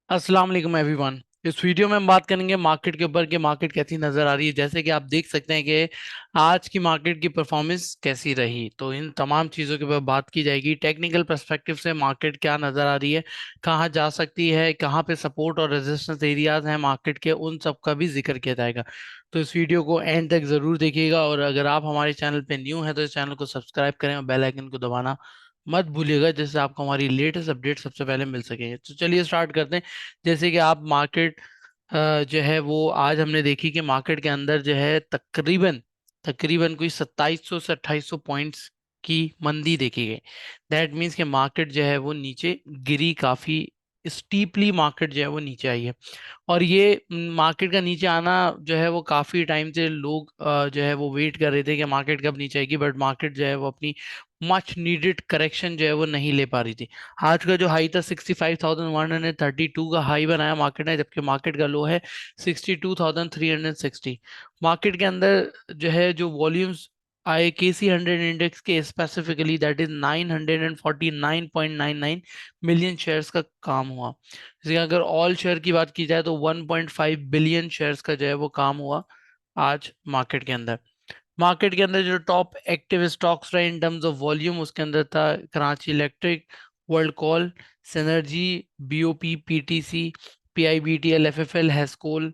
अस्सलाम वालेकुम एवरीवन। इस वीडियो में हम बात करेंगे मार्केट के ऊपर कि मार्केट कैसी नज़र आ रही है। जैसे कि आप देख सकते हैं कि आज की मार्केट की परफॉर्मेंस कैसी रही, तो इन तमाम चीज़ों के ऊपर बात की जाएगी। टेक्निकल पर्सपेक्टिव से मार्केट क्या नज़र आ रही है, कहाँ जा सकती है, कहाँ पे सपोर्ट और रेजिस्टेंस एरियाज हैं मार्केट के, उन सब का भी जिक्र किया जाएगा। तो इस वीडियो को एंड तक ज़रूर देखिएगा, और अगर आप हमारे चैनल पर न्यू हैं तो इस चैनल को सब्सक्राइब करें और बेल आइकन को दबाना मत भूलिएगा, जिससे आपको हमारी लेटेस्ट अपडेट सबसे पहले मिल सके। तो चलिए स्टार्ट करते हैं। जैसे कि आप मार्केट जो है वो आज हमने देखी कि मार्केट के अंदर जो है तकरीबन तकरीबन कोई 2700 से 2800 पॉइंट्स की मंदी देखी गई। दैट मीन्स कि मार्केट जो है वो नीचे गिरी, काफी स्टीपली मार्केट जो है वो नीचे आई है। और ये मार्केट का नीचे आना जो है वो काफी टाइम से लोग जो है वो वेट कर रहे थे कि मार्केट कब नीचे आएगी, बट मार्केट जो है वो अपनी मच नीडेड करेक्शन जो है वो नहीं ले पा रही थी। आज का जो हाई था 65,132 का हाई बनाया मार्केट ने, जबकि मार्केट का लो है 62,360। मार्केट के अंदर जो है जो वॉल्यूम्स आए KC 100 इंडेक्स के specifically, that is 949.99 million shares का काम हुआ। जैसे अगर ऑल शेयर की बात की जाए तो 1.5 बिलियन शेयर्स का जो है वो काम हुआ आज मार्केट के अंदर। मार्केट के अंदर जो टॉप एक्टिव स्टॉक्स रहे इन टर्म्स ऑफ वॉल्यूम, उसके अंदर था Karachi electric, world call, synergy, BOP, PTC, PIBTL, FFL, Hascol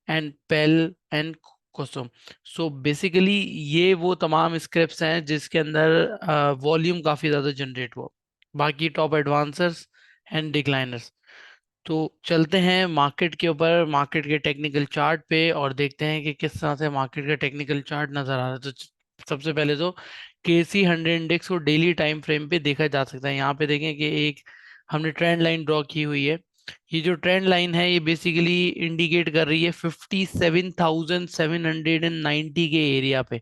and pale and Kosam. So basically ये वो तमाम स्क्रिप्ट्स हैं जिसके अंदर वॉल्यूम काफी ज्यादा जनरेट हुआ। बाकी टॉप एडवांसर्स एंड डिक्लाइनर्स। तो चलते हैं मार्केट के ऊपर, मार्केट के टेक्निकल चार्ट पे, और देखते हैं कि किस तरह से मार्केट का टेक्निकल चार्ट नजर आ रहा है। तो सबसे पहले तो KC 100 इंडेक्स को डेली टाइम फ्रेम पे देखा जा सकता है। यहाँ पे देखें कि एक हमने ट्रेंड लाइन ड्रॉ की हुई है। ये जो ट्रेंड लाइन है ये बेसिकली इंडिकेट कर रही है 57,790 के एरिया पे।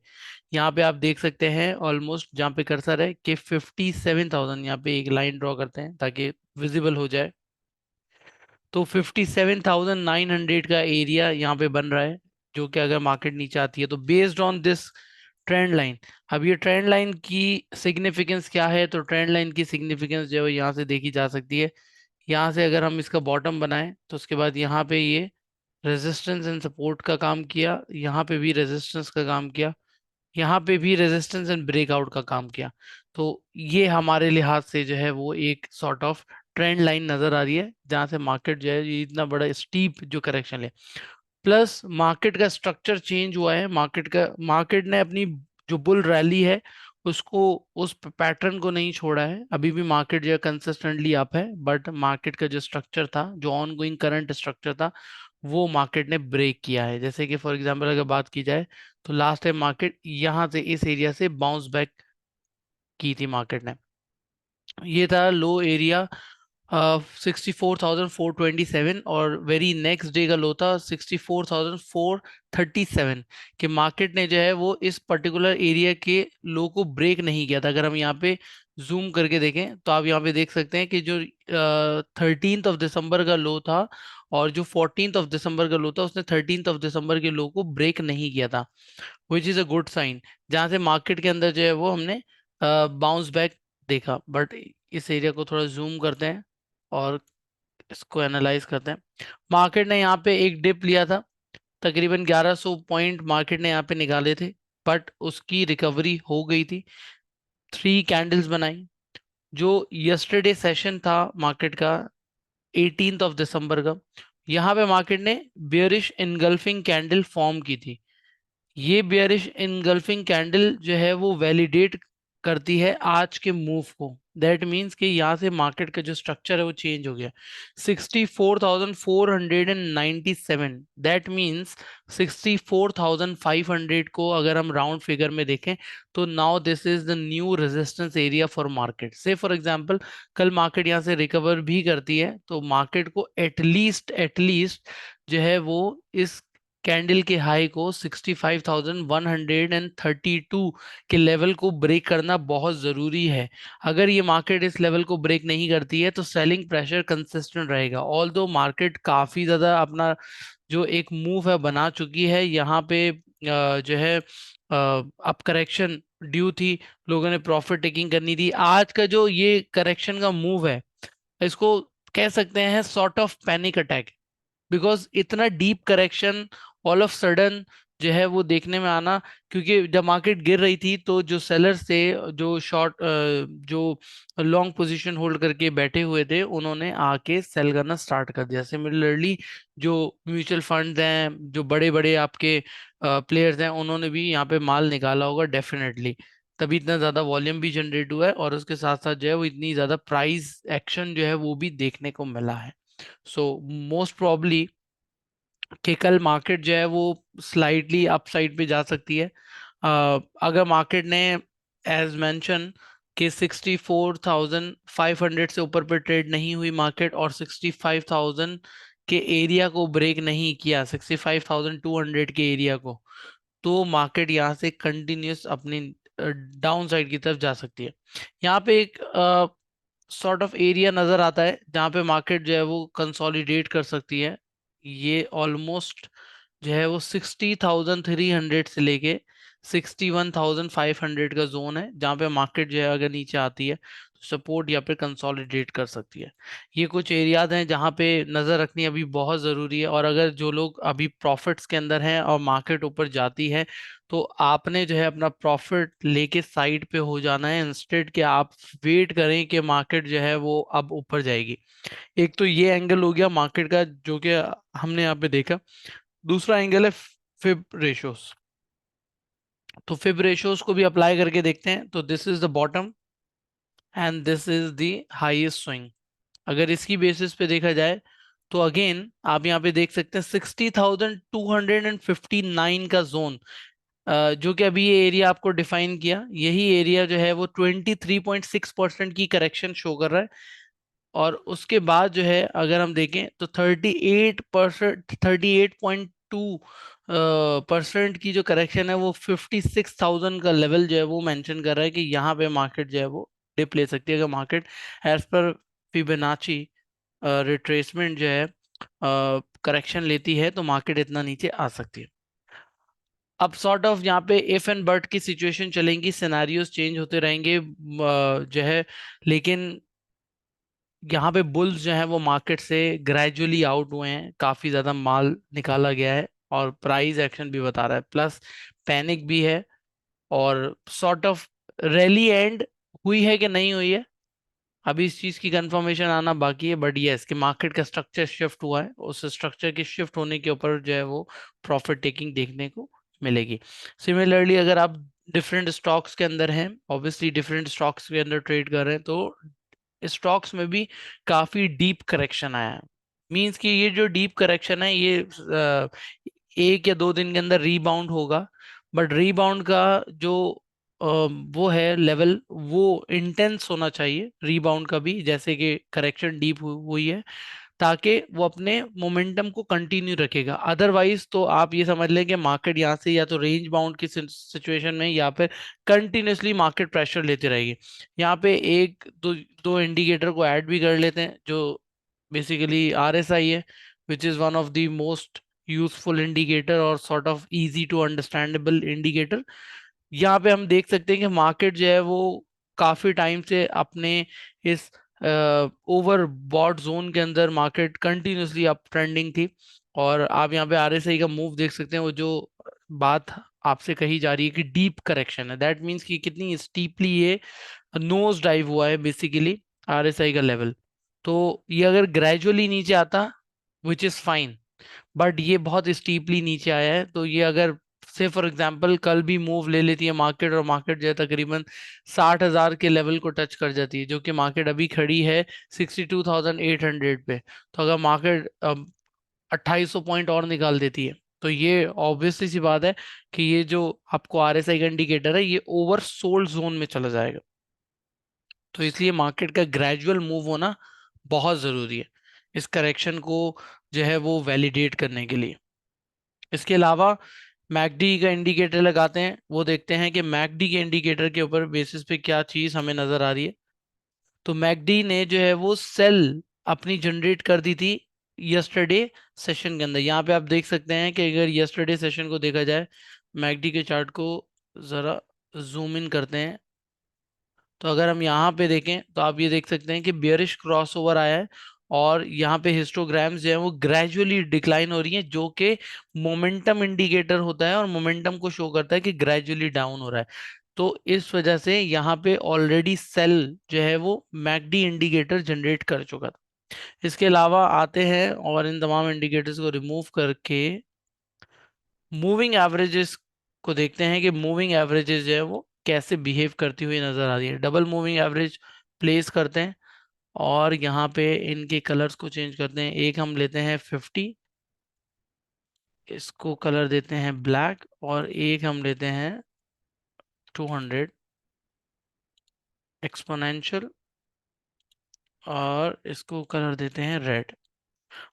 यहाँ पे आप देख सकते हैं ऑलमोस्ट जहाँ पे कर्सर है कि 57,000, यहाँ पे एक लाइन ड्रॉ करते हैं ताकि विजिबल हो जाए। तो 57,900 का एरिया यहाँ पे बन रहा है, जो कि अगर मार्केट नीचे आती है तो based on this trend line. अब ये ट्रेंड लाइन की सिग्निफिकेंस क्या है, तो ट्रेंड लाइन की सिग्निफिकेंस जो है यहाँ से देखी जा सकती है। यहाँ से अगर हम इसका बॉटम बनाएं तो उसके बाद यहाँ पे ये रेजिस्टेंस एंड सपोर्ट का काम किया, यहाँ पे भी रेजिस्टेंस का काम किया, यहाँ पे भी रेजिस्टेंस एंड ब्रेकआउट का काम किया। तो ये हमारे लिहाज से जो है वो एक सॉर्ट ऑफ ट्रेंड लाइन नजर आ रही है, जहाँ से मार्केट जो है ये इतना बड़ा स्टीप जो करेक्शन है। प्लस मार्केट का स्ट्रक्चर चेंज हुआ है। मार्केट ने अपनी जो बुल रैली है उसको, उस पैटर्न को नहीं छोड़ा है। अभी भी मार्केट जो है कंसिस्टेंटली अप है, बट मार्केट का जो स्ट्रक्चर था, जो ऑन गोइंग करंट स्ट्रक्चर था, वो मार्केट ने ब्रेक किया है। जैसे कि फॉर एग्जांपल अगर बात की जाए तो लास्ट टाइम मार्केट यहाँ से इस एरिया से बाउंस बैक की थी मार्केट ने। ये था लो एरिया 64,427, और वेरी नेक्स्ट डे का लो था 64,437। कि मार्केट ने जो है वो इस पर्टिकुलर एरिया के लो को ब्रेक नहीं किया था। अगर हम यहाँ पे जूम करके देखें तो आप यहाँ पे देख सकते हैं कि जो 13 दिसंबर का लो था और जो 14 दिसंबर का लो था, उसने 13 दिसंबर के लो को ब्रेक नहीं किया था, which is a good sign. जहाँ से मार्केट के अंदर जो है वो हमने बाउंस बैक देखा। बट इस एरिया को थोड़ा जूम करते हैं और इसको एनालाइज करते हैं। मार्केट ने यहाँ पे एक डिप लिया था, तकरीबन 1100 पॉइंट मार्केट ने यहाँ पे निकाले थे, बट उसकी रिकवरी हो गई थी। 3 कैंडल्स बनाई। जो यस्टरडे सेशन था मार्केट का 18 दिसंबर का, यहाँ पे मार्केट ने बेयरिश इनगल्फिंग कैंडल फॉर्म की थी। ये बेयरिश इनगल्फिंग कैंडल जो है वो वैलिडेट करती है आज के मूव को। दैट मीन्स कि यहाँ से मार्केट का जो स्ट्रक्चर है वो चेंज हो गया। 64,497, दैट मीन्स 64,500 को अगर हम राउंड फिगर में देखें तो now this is the new resistance area for market. से फॉर एग्जांपल कल मार्केट यहाँ से रिकवर भी करती है तो मार्केट को एटलीस्ट जो है वो इस कैंडल के हाई को 65,132 के लेवल को ब्रेक करना बहुत ज़रूरी है। अगर ये मार्केट इस लेवल को ब्रेक नहीं करती है तो सेलिंग प्रेशर कंसिस्टेंट रहेगा। ऑल दो मार्केट काफ़ी ज़्यादा अपना जो एक मूव है बना चुकी है, यहाँ पे जो है अप करेक्शन ड्यू थी, लोगों ने प्रॉफिट टेकिंग करनी थी। आज का जो ये करेक्शन का मूव है, इसको कह सकते हैं sort of panic attack, because इतना deep correction all of sudden जो है वो देखने में आना। क्योंकि जब मार्केट गिर रही थी तो जो सेलर्स थे, जो शॉर्ट जो लॉन्ग पोजीशन होल्ड करके बैठे हुए थे, उन्होंने आके सेल करना स्टार्ट कर दिया। सिमिलरली जो म्यूचुअल फंड्स हैं, जो बड़े बड़े आपके प्लेयर्स हैं, उन्होंने भी यहाँ पे माल निकाला होगा डेफिनेटली, तभी इतना ज्यादा वॉल्यूम भी जनरेट हुआ है, और उसके साथ साथ जो है वो इतनी ज्यादा प्राइस एक्शन जो है वो भी देखने को मिला है। सो मोस्ट प्रॉब्ली कि कल मार्केट जो है वो स्लाइटली अपसाइड पे जा सकती है। अगर मार्केट ने एज मेंशन कि 64,500 से ऊपर पे ट्रेड नहीं हुई मार्केट, और 65,000 के एरिया को ब्रेक नहीं किया, 65,200 के एरिया को, तो मार्केट यहाँ से कंटिन्यूस अपनी डाउन साइड की तरफ जा सकती है। यहाँ पे एक सॉर्ट ऑफ एरिया नजर आता है जहाँ पे मार्केट जो है वो कंसोलिडेट कर सकती है। ये ऑलमोस्ट जो है वो 60,300 से लेके 61,500 का जोन है, जहाँ पे मार्केट जो है अगर नीचे आती है तो सपोर्ट या फिर कंसोलिडेट कर सकती है। ये कुछ एरियाज हैं जहाँ पे नज़र रखनी अभी बहुत ज़रूरी है, और अगर जो लोग अभी प्रॉफिट्स के अंदर हैं और मार्केट ऊपर जाती है, तो आपने जो है अपना प्रॉफिट लेके साइड पे हो जाना है, इंस्टेड कि आप वेट करें कि मार्केट जो है वो अब ऊपर जाएगी। एक तो ये एंगल हो गया मार्केट का जो कि हमने यहाँ पे देखा। दूसरा एंगल है फिब रेशियोस। तो फिब रेशियोस को भी अप्लाई करके देखते हैं। तो this is the bottom and this is the highest swing. अगर इसकी बेसिस पे देखा जाए तो अगेन आप यहाँ पे देख सकते हैं 60,259 का जोन, जो कि अभी ये एरिया आपको डिफाइन किया, यही एरिया जो है वो 23.6% की करेक्शन शो कर रहा है। और उसके बाद जो है अगर हम देखें तो 38% की जो करेक्शन है वो 56,000 का लेवल जो है वो मेंशन कर रहा है कि यहाँ पे मार्केट जो है वो डिप ले सकती है। अगर मार्केट एज पर फिबोनाची रिट्रेसमेंट जो है करेक्शन लेती है तो मार्केट इतना नीचे आ सकती है। अब सॉर्ट ऑफ यहाँ पे इफ एंड बट की सिचुएशन चलेंगी, सिनारियोज चेंज होते रहेंगे जो है, लेकिन यहाँ पे बुल्स जो है वो मार्केट से ग्रेजुअली आउट हुए हैं, काफी ज्यादा माल निकाला गया है, और प्राइस एक्शन भी बता रहा है, प्लस पैनिक भी है, और सॉर्ट ऑफ रैली एंड हुई है कि नहीं हुई है, अभी इस चीज की कंफर्मेशन आना बाकी है। बट यस कि मार्केट का स्ट्रक्चर शिफ्ट हुआ है, उस स्ट्रक्चर के शिफ्ट होने के ऊपर जो है वो प्रॉफिट टेकिंग देखने को मिलेगी। सिमिलरली अगर आप डिफरेंट स्टॉक्स के अंदर हैं, ऑब्वियसली डिफरेंट स्टॉक्स के अंदर ट्रेड कर रहे हैं, तो स्टॉक्स में भी काफी डीप करेक्शन आया है। मींस कि ये जो डीप करेक्शन है ये 1 या 2 दिन के अंदर रीबाउंड होगा, बट रीबाउंड का जो वो है लेवल, वो इंटेंस होना चाहिए रीबाउंड का भी, जैसे कि करेक्शन डीप हुई है, ताकि वो अपने मोमेंटम को कंटिन्यू रखेगा। अदरवाइज तो आप ये समझ लें कि मार्केट यहाँ से या तो रेंज बाउंड की सिचुएशन में या फिर कंटिन्यूसली मार्केट प्रेशर लेती रहेगी। यहाँ पे एक दो दो इंडिकेटर को ऐड भी कर लेते हैं, जो बेसिकली आरएसआई है, which is one of the most useful indicator और sort of easy to understandable indicator. यहाँ पे हम देख सकते हैं कि मार्केट जो है वो काफी टाइम से अपने इस ओवर बॉट जोन के अंदर मार्केट कंटिन्यूसली अप ट्रेंडिंग थी। और आप यहाँ पे आरएसआई का मूव देख सकते हैं, वो जो बात आपसे कही जा रही है कि डीप करेक्शन है, दैट मीन्स कि कितनी स्टीपली ये नोज डाइव हुआ है बेसिकली आरएसआई का लेवल। तो ये अगर ग्रेजुअली नीचे आता, विच इज फाइन, बट ये बहुत स्टीपली नीचे आया है, तो ये अगर से फॉर एग्जांपल कल भी मूव ले लेती है मार्केट, और मार्केट जो है तकरीबन 60,000 के लेवल को टच कर जाती है, जो कि मार्केट अभी खड़ी है 62,800 पे, तो अगर मार्केट 2800 पॉइंट और निकाल देती है, तो ये ऑब्वियसली सी बात है कि ये जो आपको आरएसआई का इंडिकेटर है ये ओवर सोल्ड जोन में चला जाएगा। तो इसलिए मार्केट का ग्रेजुअल मूव होना बहुत जरूरी है इस करेक्शन को जो है वो वैलिडेट करने के लिए। इसके अलावा मैकडी का इंडिकेटर लगाते हैं, वो देखते हैं कि मैकडी के इंडिकेटर के ऊपर बेसिस पे क्या चीज हमें नजर आ रही है। तो मैकडी ने जो है वो सेल अपनी जनरेट कर दी थी यस्टरडे सेशन के अंदर। यहाँ पे आप देख सकते हैं कि अगर यस्टरडे सेशन को देखा जाए, मैकडी के चार्ट को जरा जूम इन करते हैं, तो अगर हम यहाँ पे देखें तो आप ये देख सकते हैं कि बियरिश क्रॉसओवर आया है, और यहाँ पे हिस्टोग्राम्स जो है वो ग्रेजुअली डिक्लाइन हो रही है, जो कि मोमेंटम इंडिकेटर होता है और मोमेंटम को शो करता है कि ग्रेजुअली डाउन हो रहा है। तो इस वजह से यहाँ पे ऑलरेडी सेल जो है वो मैकडी इंडिकेटर जनरेट कर चुका था। इसके अलावा आते हैं और इन तमाम इंडिकेटर्स को रिमूव करके मूविंग एवरेजेस को देखते हैं कि मूविंग एवरेजेस जो है वो कैसे बिहेव करती हुई नजर आ रही है। डबल मूविंग एवरेज प्लेस करते हैं और यहाँ पे इनके कलर्स को चेंज करते हैं। एक हम लेते हैं 50, इसको कलर देते हैं ब्लैक, और एक हम लेते हैं 200 एक्सपोनेंशियल, और इसको कलर देते हैं रेड।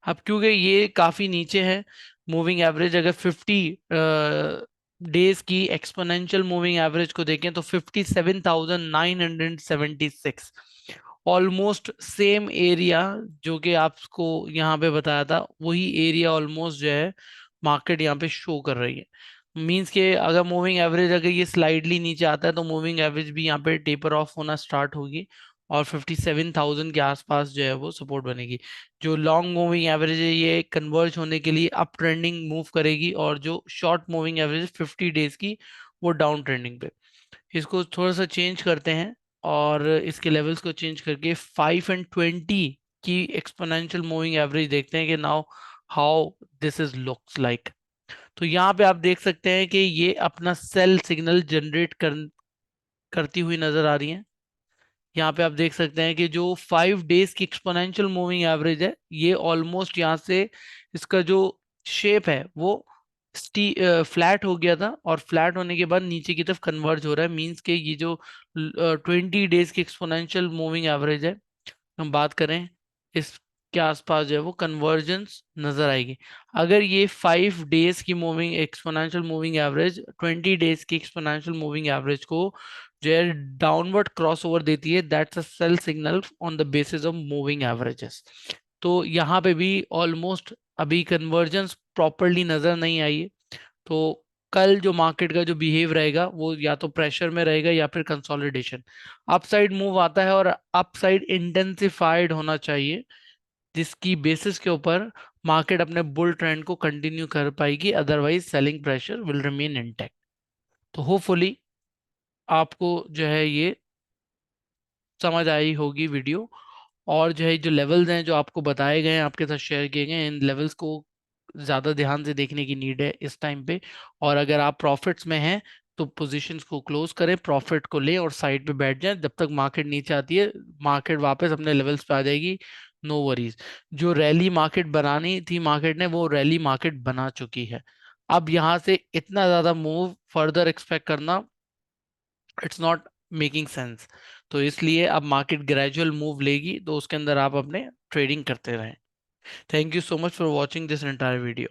अब क्योंकि ये काफी नीचे है मूविंग एवरेज, अगर 50 डेज की एक्सपोनेंशियल मूविंग एवरेज को देखें तो 57,976, ऑलमोस्ट सेम एरिया जो कि आपको यहाँ पे बताया था, वही एरिया ऑलमोस्ट जो है मार्केट यहाँ पे शो कर रही है। मींस के अगर मूविंग एवरेज अगर ये स्लाइडली नीचे आता है तो मूविंग एवरेज भी यहाँ पे टेपर ऑफ होना स्टार्ट होगी और 57,000 के आसपास जो है वो सपोर्ट बनेगी। जो लॉन्ग मूविंग एवरेज है ये कन्वर्ज होने के लिए अप ट्रेंडिंग मूव करेगी, और जो शॉर्ट मूविंग एवरेज 50 डेज की वो डाउन ट्रेंडिंग पे। इसको थोड़ा सा चेंज करते हैं और इसके लेवल्स को चेंज करके 5 एंड 20 की एक्सपोनेंशियल मूविंग एवरेज देखते हैं कि now how this is looks like. तो यहाँ पे आप देख सकते हैं कि ये अपना सेल सिग्नल जनरेट करती हुई नजर आ रही है। यहाँ पे आप देख सकते हैं कि जो 5 डेज की एक्सपोनेंशियल मूविंग एवरेज है ये ऑलमोस्ट यहाँ से इसका जो शेप है वो फ्लैट हो गया था, और फ्लैट होने के बाद नीचे की तरफ कन्वर्ज हो रहा है। मींस के ये जो 20 डेज की एक्सपोनेंशियल मूविंग एवरेज है, हम बात करें इसके आसपास जो है वो कन्वर्जेंस नजर आएगी। अगर ये 5 डेज की moving exponential moving average 20 days की एक्सपोनेंशियल मूविंग एवरेज को जो है डाउनवर्ड क्रॉस ओवर देती है, that's a sell signal on the basis of moving averages. तो यहाँ पे भी ऑलमोस्ट अभी कन्वर्जेंस प्रॉपरली नजर नहीं आई है। तो कल जो मार्केट का जो बिहेव रहेगा वो या तो प्रेशर में रहेगा या फिर कंसोलिडेशन। अपसाइड मूव आता है और अपसाइड इंटेंसिफाइड होना चाहिए, जिसकी बेसिस के ऊपर मार्केट अपने बुल ट्रेंड को कंटिन्यू कर पाएगी, otherwise selling pressure will remain intact. तो होपफुली आपको जो है ये समझ आई होगी वीडियो, और जो है जो लेवल्स हैं जो आपको बताए गए हैं आपके साथ शेयर किए गए हैं, इन लेवल्स को ज़्यादा ध्यान से देखने की नीड है इस टाइम पे। और अगर आप प्रॉफिट्स में हैं तो पोजीशंस को क्लोज करें, प्रॉफिट को लें और साइड पे बैठ जाएं जब तक मार्केट नीचे आती है। मार्केट वापस अपने लेवल्स पे आ जाएगी, नो वरीज। जो रैली मार्केट बनानी थी मार्केट ने, वो रैली मार्केट बना चुकी है। अब यहाँ से इतना ज़्यादा मूव फर्दर एक्सपेक्ट करना, इट्स नॉट मेकिंग सेंस। तो इसलिए अब मार्केट ग्रेजुअल मूव लेगी, तो उसके अंदर आप अपने ट्रेडिंग करते रहें। Thank you so much for watching this entire video.